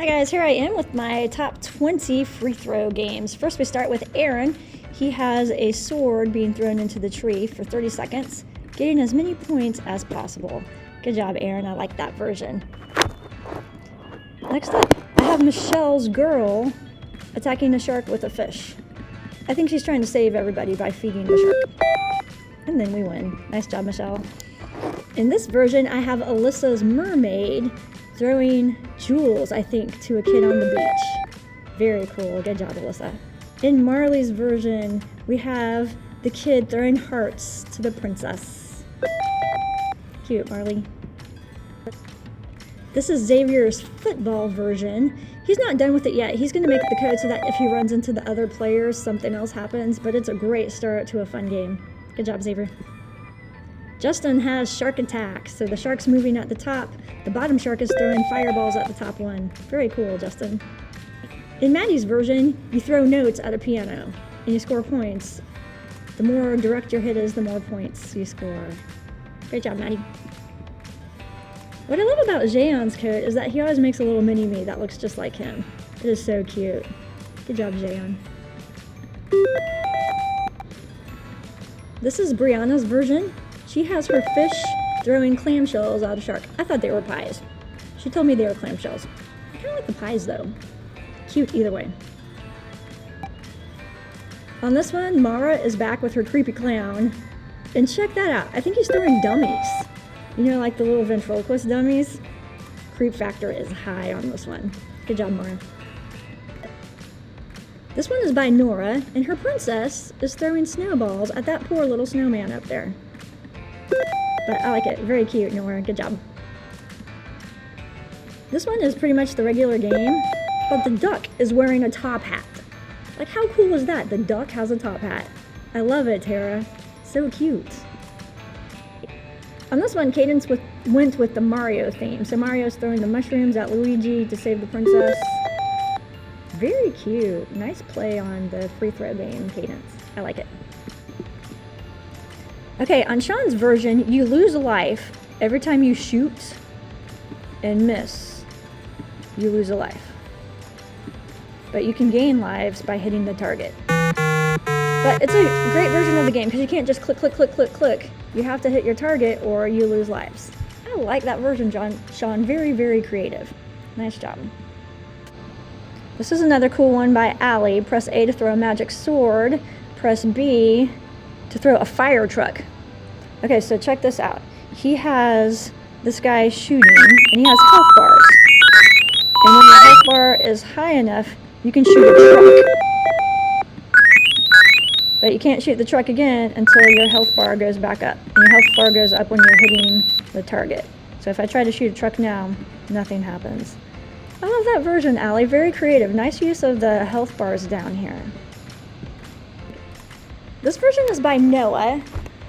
Hi guys, here I am with my top 20 free throw games. First we start with Aaron. He has a sword being thrown into the tree for 30 seconds, getting as many points as possible. Good job, Aaron. I like that version. Next up, I have Michelle's girl attacking the shark with a fish. I think she's trying to save everybody by feeding the shark. And then we win. Nice job, Michelle. In this version, I have Alyssa's mermaid throwing jewels, I think, to a kid on the beach. Very cool. Good job, Alyssa. In Marley's version, we have the kid throwing hearts to the princess. Cute, Marley. This is Xavier's football version. He's not done with it yet. He's going to make the code so that if he runs into the other players, something else happens, but it's a great start to a fun game. Good job, Xavier. Justin has shark attack, so the shark's moving at the top. The bottom shark is throwing fireballs at the top one. Very cool, Justin. In Maddie's version, you throw notes at a piano, and you score points. The more direct your hit is, the more points you score. Great job, Maddie. What I love about Jayon's code is that he always makes a little mini-me that looks just like him. It is so cute. Good job, Jayon. This is Brianna's version. She has her fish throwing clamshells at a shark. I thought they were pies. She told me they were clamshells. I kind of like the pies though. Cute either way. On this one, Nora is back with her creepy clown. And check that out. I think he's throwing dummies. You know, like the little ventriloquist dummies? Creep factor is high on this one. Good job, Nora. This one is by Nora, and her princess is throwing snowballs at that poor little snowman up there. But I like it. Very cute, Nora. Good job. This one is pretty much the regular game, but the duck is wearing a top hat. Like, how cool is that? The duck has a top hat. I love it, Tara. So cute. On this one, Cadence went with the Mario theme. So Mario's throwing the mushrooms at Luigi to save the princess. Very cute. Nice play on the free throw game, Cadence. I like it. Okay, on Sean's version, you lose a life every time you shoot and miss. You lose a life. But you can gain lives by hitting the target. But it's a great version of the game because you can't just click, click, click, click, click. You have to hit your target or you lose lives. I like that version, Sean. Very, very creative. Nice job. This is another cool one by Allie. Press A to throw a magic sword. Press B to throw a fire truck. Okay, so check this out. He has this guy shooting, and he has health bars. And when the health bar is high enough, you can shoot a truck. But you can't shoot the truck again until your health bar goes back up. And your health bar goes up when you're hitting the target. So if I try to shoot a truck now, nothing happens. I love that version, Allie. Very creative. Nice use of the health bars down here. This version is by Noah,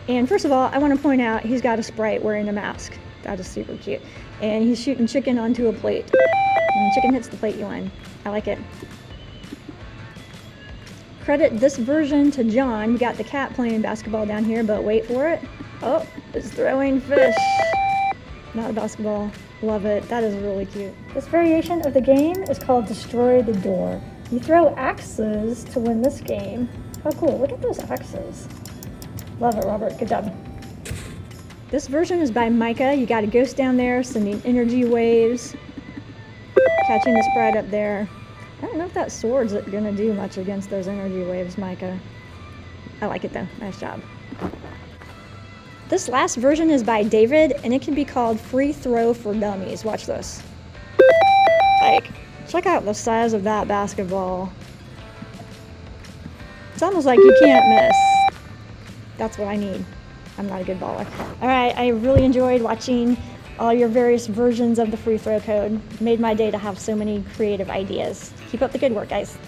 and first of all, I want to point out he's got a sprite wearing a mask. That is super cute. And he's shooting chicken onto a plate. When the chicken hits the plate, you win. I like it. Credit this version to John. You got the cat playing basketball down here, but wait for it. Oh, it's throwing fish. Not a basketball. Love it. That is really cute. This variation of the game is called Destroy the Door. You throw axes to win this game. Oh, cool. Look at those axes. Love it, Robert. Good job. This version is by Micah. You got a ghost down there sending energy waves. Catching the sprite up there. I don't know if that sword's going to do much against those energy waves, Micah. I like it, though. Nice job. This last version is by David, and it can be called Free Throw for Dummies. Watch this. Like, check out the size of that basketball. It's almost like you can't miss. That's what I need. I'm not a good baller. All right, I really enjoyed watching all your various versions of the free throw code. It made my day to have so many creative ideas. Keep up the good work, guys.